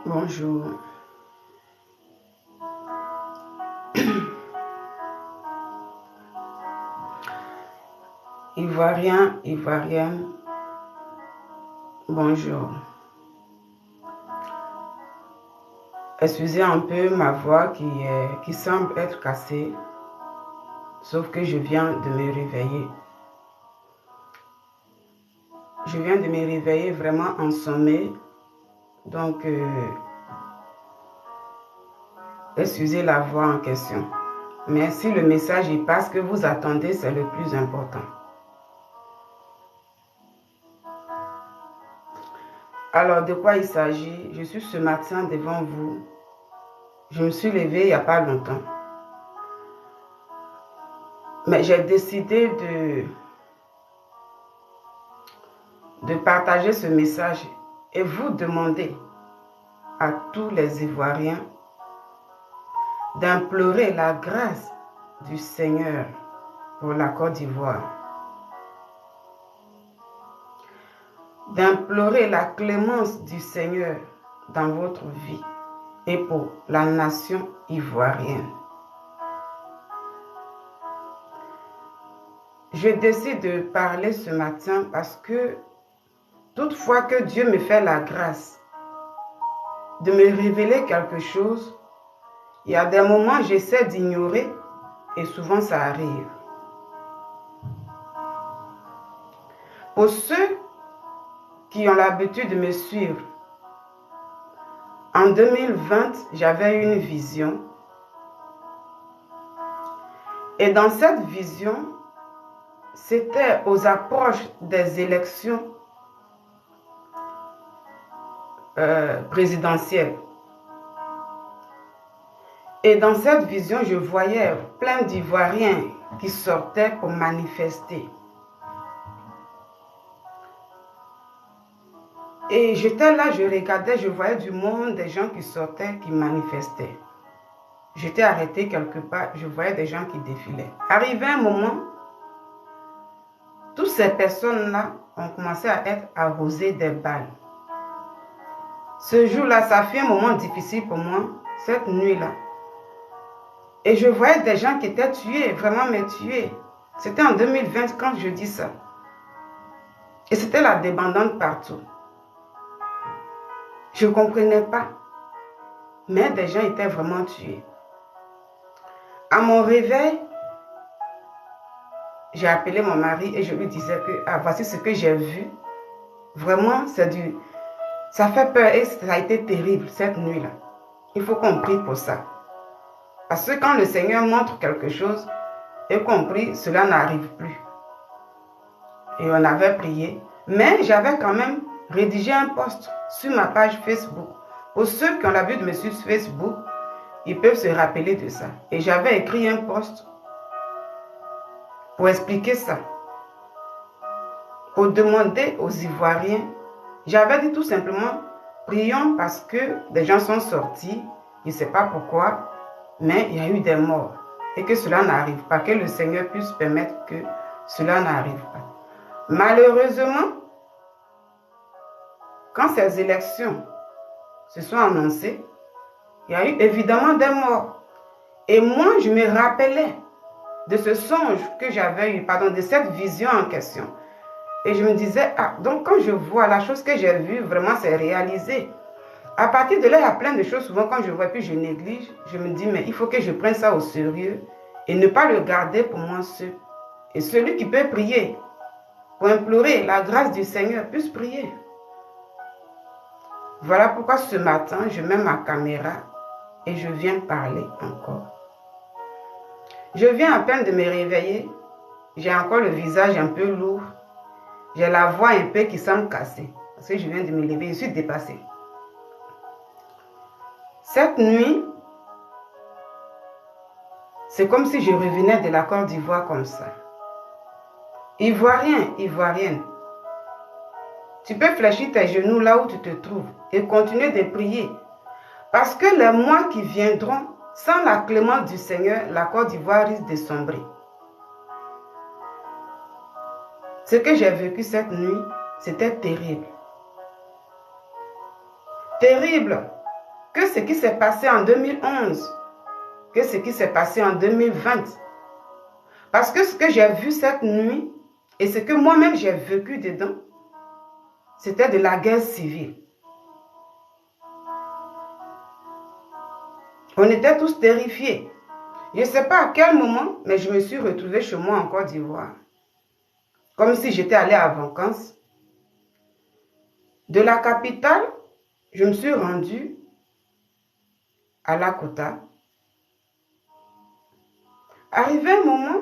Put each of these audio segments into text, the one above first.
Bonjour. Ivoirien, Ivoirienne, bonjour. Excusez un peu ma voix qui semble être cassée, sauf que je viens de me réveiller. Je viens de me réveiller vraiment en sommeil, donc excusez la voix en question. Mais si le message y passe que vous attendez, c'est le plus important. Alors, de quoi il s'agit? Je suis ce matin devant vous. Je me suis levée il n'y a pas longtemps. Mais j'ai décidé de partager ce message et vous demander à tous les Ivoiriens d'implorer la grâce du Seigneur pour la Côte d'Ivoire. D'implorer la clémence du Seigneur dans votre vie et pour la nation ivoirienne. Je décide de parler ce matin parce que toutefois que Dieu me fait la grâce de me révéler quelque chose, il y a des moments j'essaie d'ignorer et souvent ça arrive. Pour ceux qui ont l'habitude de me suivre, en 2020, j'avais une vision. Et dans cette vision, c'était aux approches des élections présidentielles. Et dans cette vision, je voyais plein d'Ivoiriens qui sortaient pour manifester. Et j'étais là, je regardais, je voyais du monde, des gens qui sortaient, qui manifestaient. J'étais arrêtée quelque part, je voyais des gens qui défilaient. Arrivé un moment, toutes ces personnes-là ont commencé à être arrosées des balles. Ce jour-là, ça fait un moment difficile pour moi, cette nuit-là. Et je voyais des gens qui étaient tués, vraiment mais tués. C'était en 2020 quand je dis ça. Et c'était la débandade partout. Je ne comprenais pas. Mais des gens étaient vraiment tués. À mon réveil, j'ai appelé mon mari et je lui disais que voici ce que j'ai vu. Vraiment, ça fait peur et ça a été terrible cette nuit-là. Il faut qu'on prie pour ça. Parce que quand le Seigneur montre quelque chose et qu'on prie, cela n'arrive plus. Et on avait prié. Mais j'avais quand même rédigé un post sur ma page Facebook. Pour ceux qui ont l'habitude de me suivre sur Facebook, ils peuvent se rappeler de ça. Et j'avais écrit un post pour expliquer ça. Pour demander aux Ivoiriens, j'avais dit tout simplement, prions parce que des gens sont sortis, je ne sais pas pourquoi, mais il y a eu des morts. Et que cela n'arrive pas, que le Seigneur puisse permettre que cela n'arrive pas. Malheureusement, quand ces élections se sont annoncées, il y a eu évidemment des morts. Et moi, je me rappelais de ce songe que j'avais eu, de cette vision en question. Et je me disais, donc quand je vois la chose que j'ai vue, vraiment c'est réalisé. À partir de là, il y a plein de choses, souvent quand je vois, puis je néglige, je me dis, mais il faut que je prenne ça au sérieux et ne pas le garder pour moi seul. Et celui qui peut prier pour implorer la grâce du Seigneur puisse prier. Voilà pourquoi ce matin, je mets ma caméra et je viens parler encore. Je viens à peine de me réveiller, j'ai encore le visage un peu lourd, j'ai la voix un peu qui semble cassée, parce que je viens de me lever, je suis dépassée. Cette nuit, c'est comme si je revenais de la Côte d'Ivoire comme ça. Ivoirien, Ivoirienne, tu peux fléchir tes genoux là où tu te trouves et continuer de prier. Parce que les mois qui viendront, sans la clémence du Seigneur, la Côte d'Ivoire risque de sombrer. Ce que j'ai vécu cette nuit, c'était terrible. Terrible. que ce qui s'est passé en 2011, que ce qui s'est passé en 2020. Parce que ce que j'ai vu cette nuit et ce que moi-même j'ai vécu dedans, c'était de la guerre civile. On était tous terrifiés. Je ne sais pas à quel moment, mais je me suis retrouvée chez moi en Côte d'Ivoire. Comme si j'étais allée à vacances. De la capitale, je me suis rendue à Lakota. Arrivé un moment,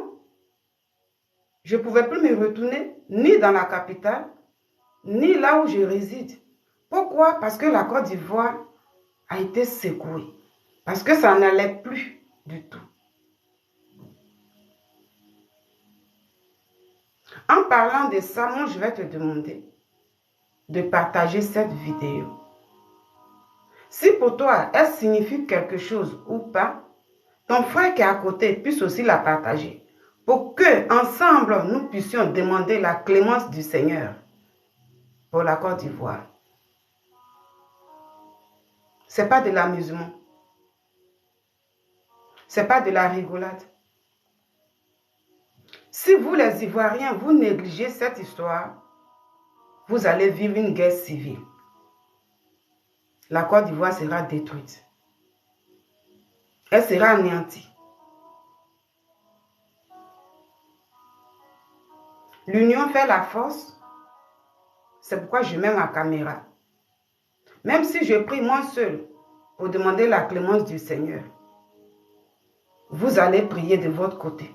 je ne pouvais plus me retourner ni dans la capitale, ni là où je réside. Pourquoi? Parce que la Côte d'Ivoire a été secouée. Parce que ça n'allait plus du tout. En parlant de ça, moi, je vais te demander de partager cette vidéo. Si pour toi, elle signifie quelque chose ou pas, ton frère qui est à côté puisse aussi la partager. Pour que, ensemble, nous puissions demander la clémence du Seigneur pour la Côte d'Ivoire. Ce n'est pas de l'amusement. Ce n'est pas de la rigolade. Si vous, les Ivoiriens, vous négligez cette histoire, vous allez vivre une guerre civile. La Côte d'Ivoire sera détruite. Elle sera anéantie. L'union fait la force. C'est pourquoi je mets ma caméra. Même si je prie moi seul pour demander la clémence du Seigneur, vous allez prier de votre côté.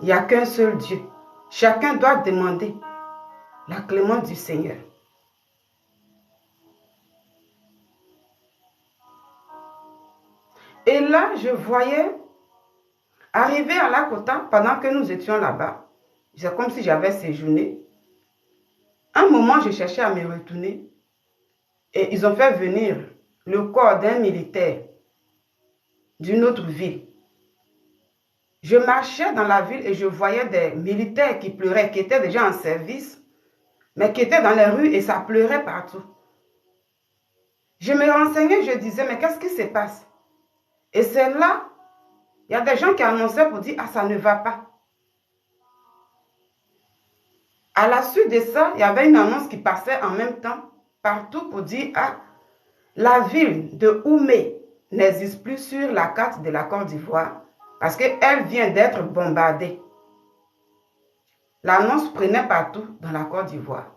Il n'y a qu'un seul Dieu. Chacun doit demander la clémence du Seigneur. Et là, je voyais arriver à Lakota pendant que nous étions là-bas. C'est comme si j'avais séjourné. Un moment, je cherchais à me retourner. Et ils ont fait venir le corps d'un militaire d'une autre ville. Je marchais dans la ville et je voyais des militaires qui pleuraient, qui étaient déjà en service, mais qui étaient dans les rues et ça pleurait partout. Je me renseignais, je disais, mais qu'est-ce qui se passe? Et c'est là, il y a des gens qui annonçaient pour dire, ah, ça ne va pas. À la suite de ça, il y avait une annonce qui passait en même temps partout pour dire, ah, la ville de Oumé n'existe plus sur la carte de la Côte d'Ivoire parce qu'elle vient d'être bombardée. L'annonce prenait partout dans la Côte d'Ivoire.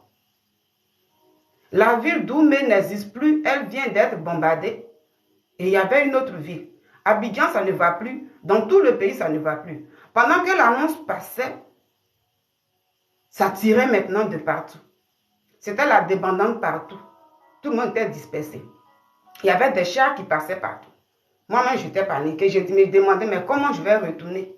La ville d'Oumé n'existe plus, elle vient d'être bombardée. Et il y avait une autre ville. Abidjan, ça ne va plus. Dans tout le pays, ça ne va plus. Pendant que l'annonce passait, ça tirait maintenant de partout. C'était la débandade partout. Tout le monde était dispersé. Il y avait des chars qui passaient partout. Moi-même, j'étais paniquée. Je me demandais, mais comment je vais retourner?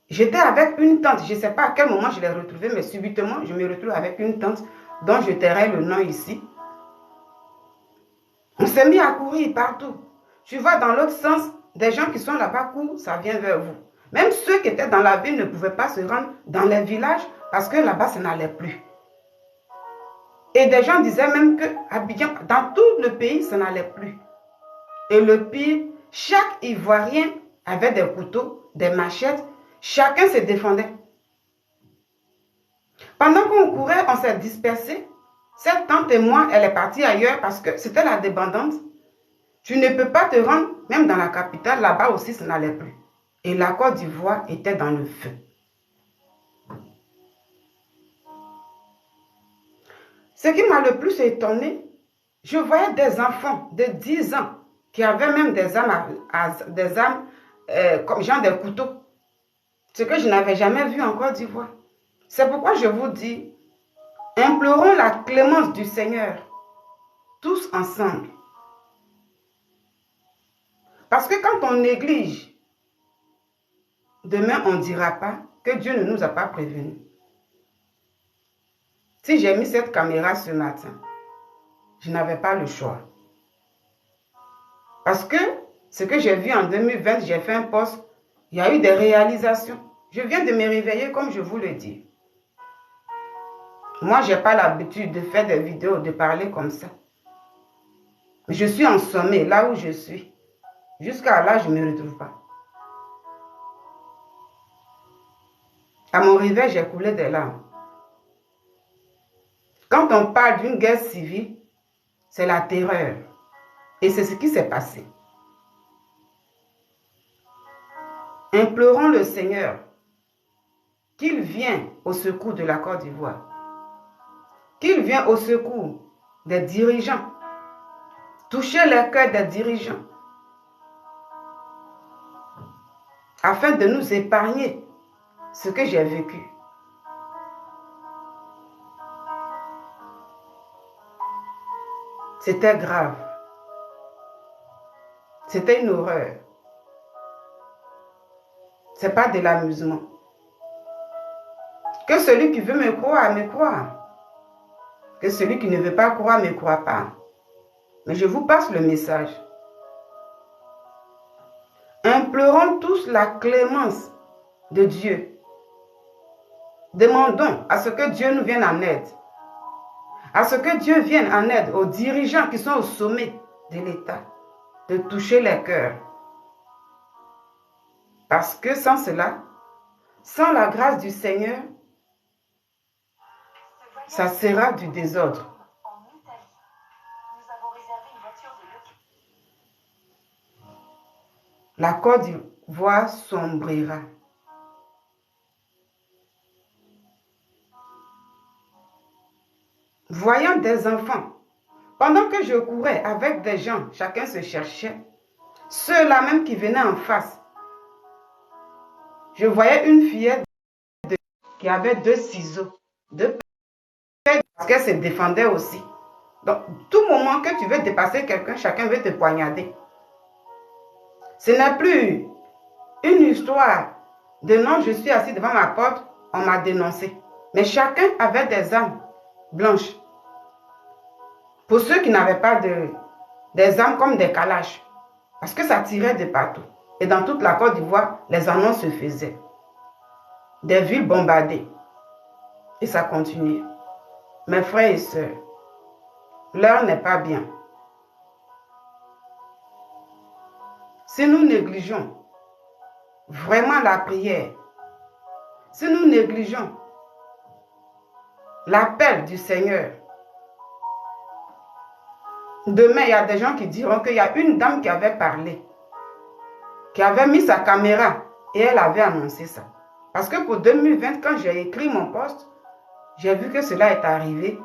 J'étais avec une tante. Je ne sais pas à quel moment je l'ai retrouvée, mais subitement, je me retrouve avec une tante dont je tairai le nom ici. On s'est mis à courir partout. Tu vois, dans l'autre sens, des gens qui sont là-bas courent, ça vient vers vous. Même ceux qui étaient dans la ville ne pouvaient pas se rendre dans les villages parce que là-bas, ça n'allait plus. Et des gens disaient même que Abidjan, dans tout le pays, ça n'allait plus. Et le pire, chaque Ivoirien avait des couteaux, des machettes, chacun se défendait. Pendant qu'on courait, on s'est dispersé. Cette tante et moi, elle est partie ailleurs parce que c'était la débandance. Tu ne peux pas te rendre, même dans la capitale, là-bas aussi, ça n'allait plus. Et la Côte d'Ivoire était dans le feu. Ce qui m'a le plus étonné, je voyais des enfants de 10 ans qui avaient même des armes, comme genre des couteaux. Ce que je n'avais jamais vu en Côte d'Ivoire. C'est pourquoi je vous dis, implorons la clémence du Seigneur, tous ensemble. Parce que quand on néglige, demain on ne dira pas que Dieu ne nous a pas prévenus. Si j'ai mis cette caméra ce matin, je n'avais pas le choix. Parce que ce que j'ai vu en 2020, j'ai fait un post, il y a eu des réalisations. Je viens de me réveiller comme je vous le dis. Moi, je n'ai pas l'habitude de faire des vidéos, de parler comme ça. Je suis en sommeil, là où je suis. Jusqu'à là, je ne me retrouve pas. À mon réveil, j'ai coulé des larmes. Quand on parle d'une guerre civile, c'est la terreur. Et c'est ce qui s'est passé. Implorons le Seigneur qu'il vienne au secours de la Côte d'Ivoire, qu'il vienne au secours des dirigeants, toucher les cœurs des dirigeants, afin de nous épargner ce que j'ai vécu. C'était grave. C'était une horreur. Ce n'est pas de l'amusement. Que celui qui veut me croire. Que celui qui ne veut pas croire, ne croit pas. Mais je vous passe le message. Implorons tous la clémence de Dieu. Demandons à ce que Dieu nous vienne en aide. À ce que Dieu vienne en aide aux dirigeants qui sont au sommet de l'État. De toucher les cœurs. Parce que sans cela, sans la grâce du Seigneur, ça sera du désordre. La Côte d'Ivoire sombrira. Voyant des enfants, pendant que je courais avec des gens, chacun se cherchait, ceux-là même qui venaient en face, je voyais une fillette qui avait 2 ciseaux, 2 parce qu'elle se défendait aussi. Donc, tout moment que tu veux dépasser quelqu'un, chacun veut te poignarder. Ce n'est plus une histoire de non, je suis assis devant ma porte, on m'a dénoncé. Mais chacun avait des armes blanches. Pour ceux qui n'avaient pas des armes comme des calaches, parce que ça tirait de partout. Et dans toute la Côte d'Ivoire, les annonces se faisaient. Des villes bombardées. Et ça continue. Mes frères et sœurs, l'heure n'est pas bien. Si nous négligeons vraiment la prière, si nous négligeons l'appel du Seigneur, demain, il y a des gens qui diront qu'il y a une dame qui avait parlé, qui avait mis sa caméra et elle avait annoncé ça. Parce que pour 2020, quand j'ai écrit mon post, j'ai vu que cela est arrivé.